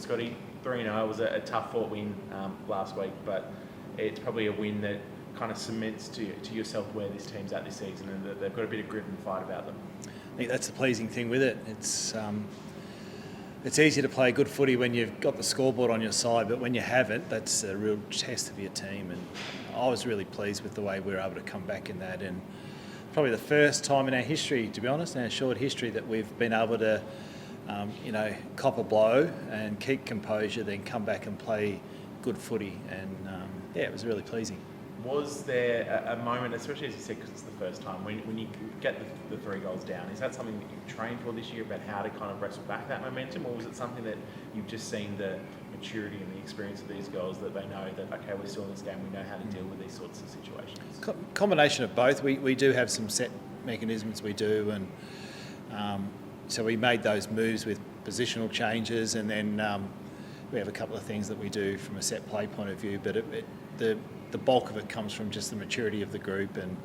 Scotty. 3-0 was a tough fought win last week, but it's probably a win that kind of cements to yourself where this team's at this season, and that they've got a bit of grit and fight about them. I think that's the pleasing thing with it. It's easy to play good footy when you've got the scoreboard on your side, but when you haven't, that's a real test of your team. And I was really pleased with the way we were able to come back in that. And probably the first time in our history, to be honest, in our short history, that we've been able to, cop a blow and keep composure, then come back and play good footy. And it was really pleasing. Was there a moment, especially as you said, because it's the first time, when you get the 3 goals down, is that something that you've trained for this year about how to kind of wrestle back that momentum, or was it something that you've just seen the maturity and the experience of these girls that they know that, okay, we're still in this game, we know how to deal with these sorts of situations? Combination of both. We do have some set mechanisms we do, and so we made those moves with positional changes, and then we have a couple of things that we do from a set play point of view, but the bulk of it comes from just the maturity of the group, and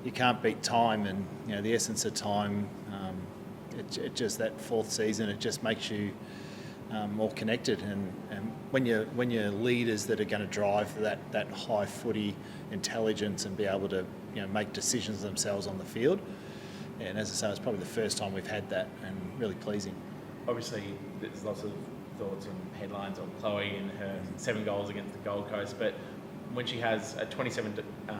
you can't beat time, and the essence of time, it just that fourth season, it just makes you more connected, and when you're leaders that are going to drive that high footy intelligence and be able to make decisions themselves on the field, and as I say, it's probably the first time we've had that, and really pleasing. Obviously, there's lots of thoughts and headlines on Chloe and her 7 goals against the Gold Coast, but when she has a 27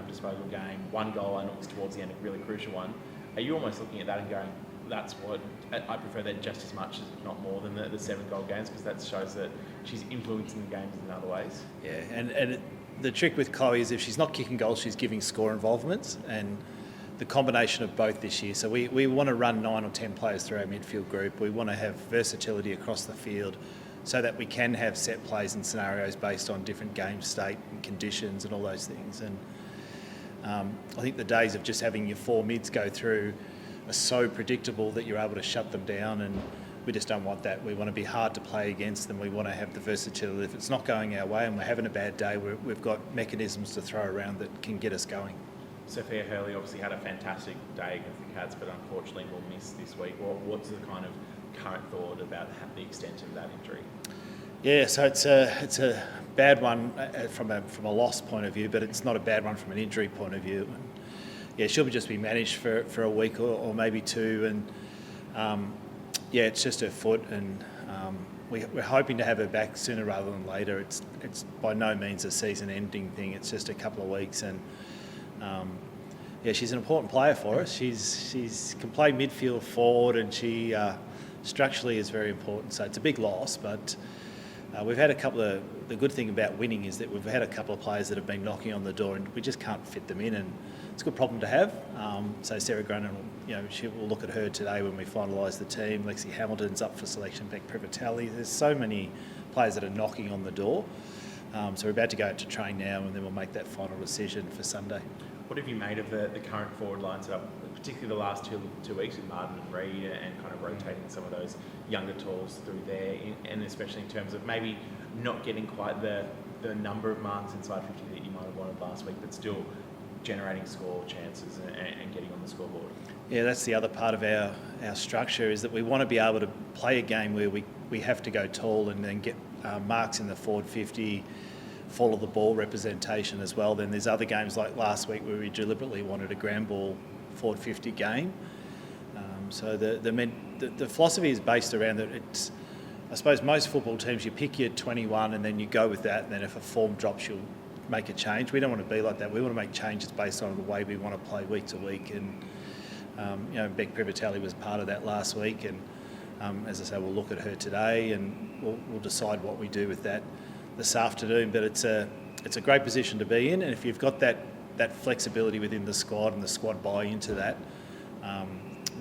disposal game, 1 goal, and it was towards the end, a really crucial one, are you almost looking at that and going, that's what, I prefer that just as much, if not more, than the 7 goal games, because that shows that she's influencing the games in other ways? Yeah, and the trick with Chloe is if she's not kicking goals, she's giving score involvements, and the combination of both this year. So we want to run 9 or 10 players through our midfield group. We want to have versatility across the field, so that we can have set plays and scenarios based on different game state and conditions and all those things. And I think the days of just having your 4 mids go through are so predictable that you're able to shut them down, and we just don't want that. We want to be hard to play against, and we want to have the versatility. If it's not going our way and we're having a bad day, we've got mechanisms to throw around that can get us going. Sophia Hurley obviously had a fantastic day against the Cats, but unfortunately will miss this week. What's the kind of current thought about the extent of that injury? Yeah, so it's a bad one from a loss point of view, but it's not a bad one from an injury point of view. Yeah, she'll just be managed for a week or maybe 2, and it's just her foot, and we're hoping to have her back sooner rather than later. It's by no means a season-ending thing. It's just a couple of weeks, and she's an important player for us. She's can play midfield, forward, and she structurally is very important. So it's a big loss, but we've had a couple of. The good thing about winning is that we've had a couple of players that have been knocking on the door, and we just can't fit them in, and it's a good problem to have. So Sarah Gronin, she will look at her today when we finalise the team. Lexi Hamilton's up for selection. Beck Privatelli. There's so many players that are knocking on the door. So we're about to go out to train now, and then we'll make that final decision for Sunday. What have you made of the current forward line setup, particularly the last two weeks with Martin and Reid, and kind of rotating some of those younger tools through there, and especially in terms of maybe not getting quite the number of marks inside 50 that you might have wanted last week, but still generating score chances and getting on the scoreboard? Yeah, that's the other part of our structure, is that we want to be able to play a game where we have to go tall and then get marks in the forward 50, follow the ball representation as well. Then there's other games like last week where we deliberately wanted a ground ball forward 50 game. So the philosophy is based around that. It's, I suppose most football teams, you pick your 21 and then you go with that, and then if a form drops, you'll make a change. We don't want to be like that. We want to make changes based on the way we want to play week to week. And Beck Privatelli was part of that last week, and as I say, we'll look at her today, and we'll decide what we do with that this afternoon. But it's a great position to be in, and if you've got that flexibility within the squad and the squad buy into that,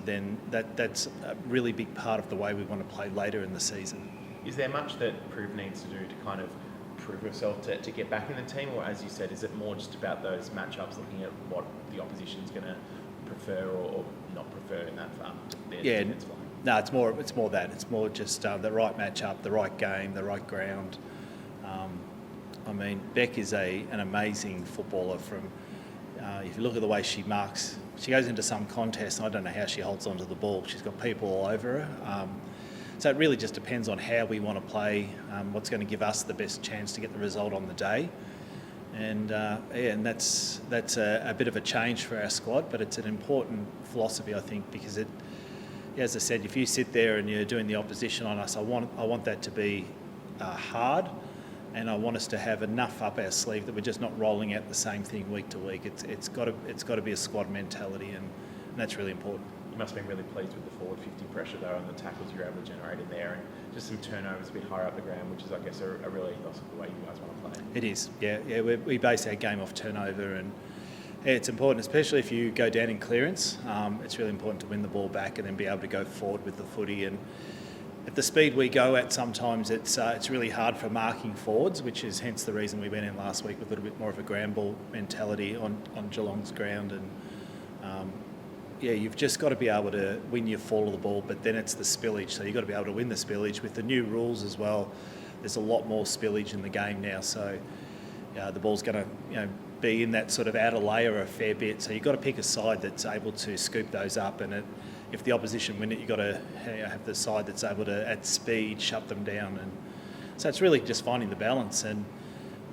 then that's a really big part of the way we want to play later in the season. Is there much that Priv needs to do to kind of prove herself to get back in the team, or as you said, is it more just about those matchups, looking at what the opposition's going to prefer or not prefer in that farm? Yeah, no, it's more that. It's more just the right matchup, the right game, the right ground. Beck is an amazing footballer. If you look at the way she marks, she goes into some contest, and I don't know how she holds onto the ball. She's got people all over her. So it really just depends on how we want to play, what's going to give us the best chance to get the result on the day. And and that's a bit of a change for our squad, but it's an important philosophy, I think, because it, as I said, if you sit there and you're doing the opposition on us, I want that to be hard, and I want us to have enough up our sleeve that we're just not rolling out the same thing week to week. It's got to be a squad mentality, and that's really important. You must have been really pleased with the forward 50 pressure though, and the tackles you're able to generate in there, and just some turnovers a bit higher up the ground, which is, I guess, a real ethos of the way you guys want to play. It is, yeah. We base our game off turnover, and it's important, especially if you go down in clearance. It's really important to win the ball back and then be able to go forward with the footy. And at the speed we go at, sometimes it's really hard for marking forwards, which is hence the reason we went in last week with a little bit more of a ground ball mentality on Geelong's ground. And you've just got to be able to win your fall of the ball, but then it's the spillage. So you've got to be able to win the spillage. With the new rules as well, there's a lot more spillage in the game now. So the ball's going to be in that sort of outer layer a fair bit. So you've got to pick a side that's able to scoop those up. And if the opposition win it, you've got to have the side that's able to, at speed, shut them down. And so it's really just finding the balance. And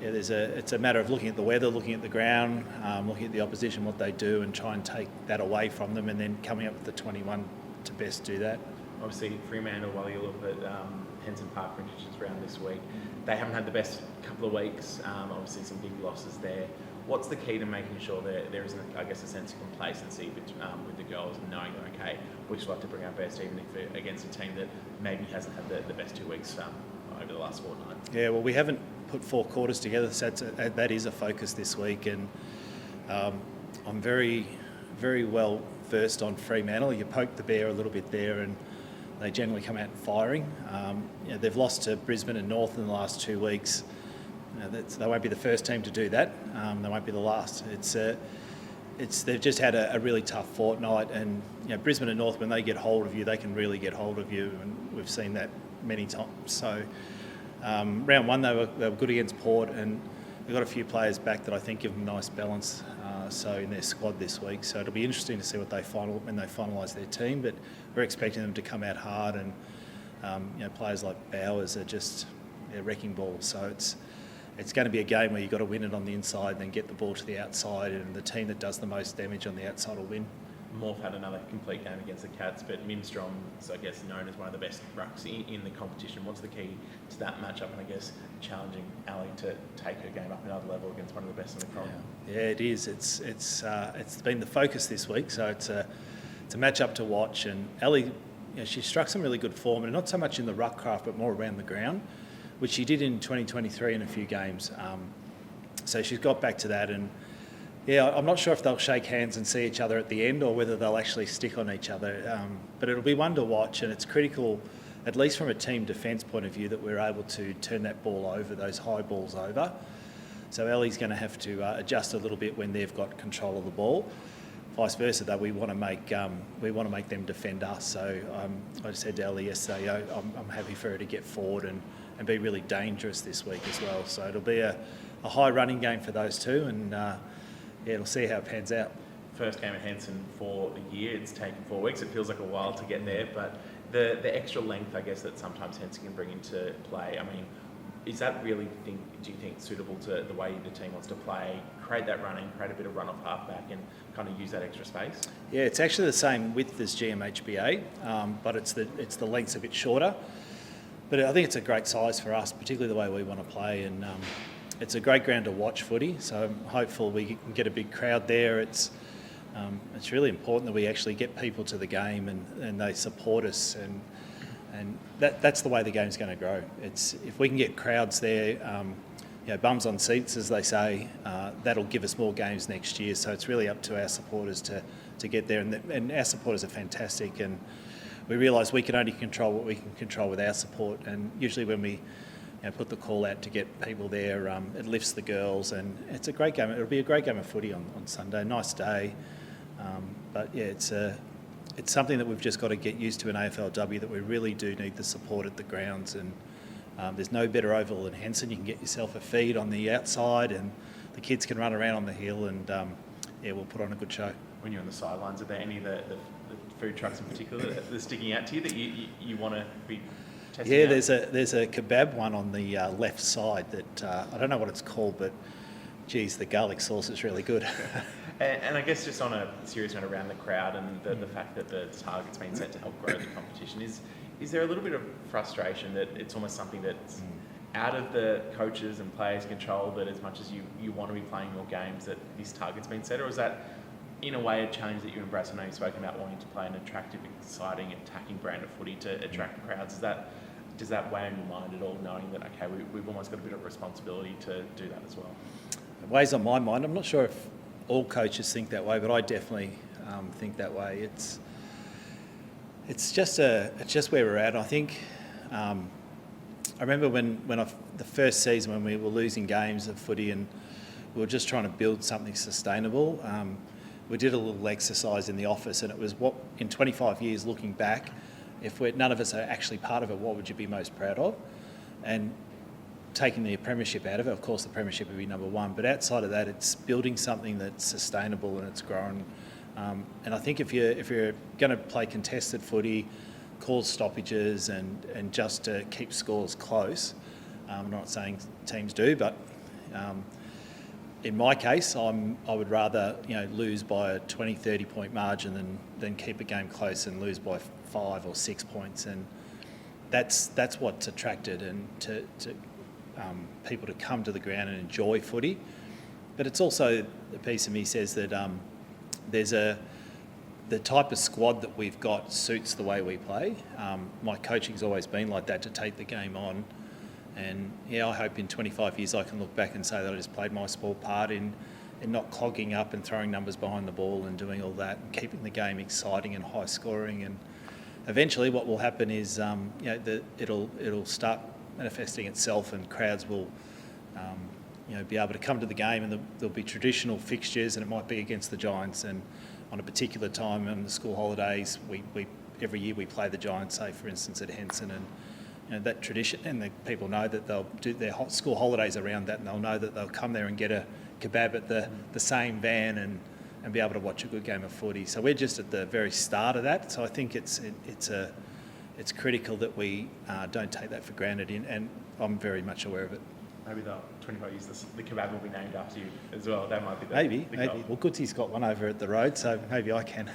it's a matter of looking at the weather, looking at the ground, looking at the opposition, what they do, and try and take that away from them, and then coming up with the 21 to best do that. Obviously, Fremantle, while you look at Henson Park, for instance, round this week, they haven't had the best couple of weeks. Obviously, some big losses there. What's the key to making sure there isn't, I guess, a sense of complacency with the girls, and knowing that, okay, we just like to bring our best, even if against a team that maybe hasn't had the best 2 weeks over the last fortnight? Yeah, well, we haven't put 4 quarters together, so that is a focus this week, and I'm very, very well versed on Fremantle. You poke the bear a little bit there, and they generally come out firing. They've lost to Brisbane and North in the last 2 weeks. They won't be the first team to do that. They won't be the last. They've just had a really tough fortnight, and Brisbane and North, when they get hold of you, they can really get hold of you, and we've seen that many times. So round one, they were good against Port, and they've got a few players back that I think give them a nice balance in their squad this week. So it'll be interesting to see when they finalise their team, but we're expecting them to come out hard, and players like Bowers are just wrecking balls. So it's going to be a game where you've got to win it on the inside and then get the ball to the outside, and the team that does the most damage on the outside will win. Morph had another complete game against the Cats, but Mimstrom's, I guess, known as one of the best rucks in the competition. What's the key to that matchup, and I guess challenging Ali to take her game up another level against one of the best in the comp? Yeah, it is. It's been the focus this week, so it's a matchup to watch. And Ali, she struck some really good form, and not so much in the ruck craft, but more around the ground, which she did in 2023 in a few games. So she's got back to that, and I'm not sure if they'll shake hands and see each other at the end, or whether they'll actually stick on each other. But it'll be one to watch, and it's critical, at least from a team defence point of view, that we're able to turn that ball over, those high balls over. So Ellie's going to have to adjust a little bit when they've got control of the ball. Vice versa, though, we want to make them defend us. So I said to Ellie yesterday, I'm happy for her to get forward and be really dangerous this week as well. So it'll be a high running game for those two, and we'll see how it pans out. First game at Henson for the year. It's taken 4 weeks. It feels like a while to get there, but the extra length, I guess, that sometimes Henson can bring into play. I mean, is that really, do you think, suitable to the way the team wants to play? Create that running, create a bit of run off halfback, and kind of use that extra space? Yeah, it's actually the same width as GMHBA, but it's the length's a bit shorter. But I think it's a great size for us, particularly the way we want to play, and it's a great ground to watch footy. So I'm hopeful we can get a big crowd there. It's really important that we actually get people to the game and they support us, and that's the way the game's going to grow. If we can get crowds there, bums on seats, as they say, that'll give us more games next year. So it's really up to our supporters to get there, and our supporters are fantastic, and we realise we can only control what we can control with our support, and usually when we put the call out to get people there, it lifts the girls, and it's a great game. It'll be a great game of footy on Sunday. Nice day, it's something that we've just got to get used to in AFLW, that we really do need the support at the grounds, and there's no better oval than Henson. You can get yourself a feed on the outside, and the kids can run around on the hill, and we'll put on a good show. When you're on the sidelines, are there any of the food trucks in particular that are sticking out to you that you want to be testing Yeah, out? there's a kebab one on the left side that I don't know what it's called, but geez, the garlic sauce is really good. And I guess just on a serious note around the crowd and the fact that the target's been set to help grow the competition, is there a little bit of frustration that it's almost something that's out of the coaches and players' control, that as much as you want to be playing more games that this target's been set, or is that in a way a challenge that you embrace? I know you've spoken about wanting to play an attractive, exciting, attacking brand of footy to attract crowds. Does that weigh on your mind at all, knowing that, okay, we've almost got a bit of responsibility to do that as well? It weighs on my mind. I'm not sure if all coaches think that way, but I definitely think that way. It's just where we're at. I think I remember the first season when we were losing games of footy and we were just trying to build something sustainable. We did a little exercise in the office, and it was what in 25 years looking back, if none of us are actually part of it, what would you be most proud of? And taking the premiership out of it, of course the premiership would be number one, but outside of that it's building something that's sustainable and it's growing. And I think if you're going to play contested footy, cause stoppages and just to keep scores close, I'm not saying teams do, but in my case I would rather lose by a 20-30 point margin than keep a game close and lose by 5 or 6 points. And that's what's attracted and to people to come to the ground and enjoy footy. But it's also a piece of me says that the type of squad that we've got suits the way we play. My coaching's always been like that, to take the game on. And I hope in 25 years I can look back and say that I just played my small part in not clogging up and throwing numbers behind the ball and doing all that and keeping the game exciting and high scoring. And eventually what will happen is it'll start manifesting itself, and crowds will be able to come to the game, and there'll be traditional fixtures, and it might be against the Giants, and on a particular time on the school holidays we every year we play the Giants, say for instance at Henson, and that tradition, and the people know that they'll do their school holidays around that, and they'll know that they'll come there and get a kebab at the same van and be able to watch a good game of footy. So we're just at the very start of that. So I think it's critical that we don't take that for granted, and I'm very much aware of it. Maybe the 25 years the kebab will be named after you as well. That might be maybe. goal. Well, Goodsy's got one over at the road, so maybe I can.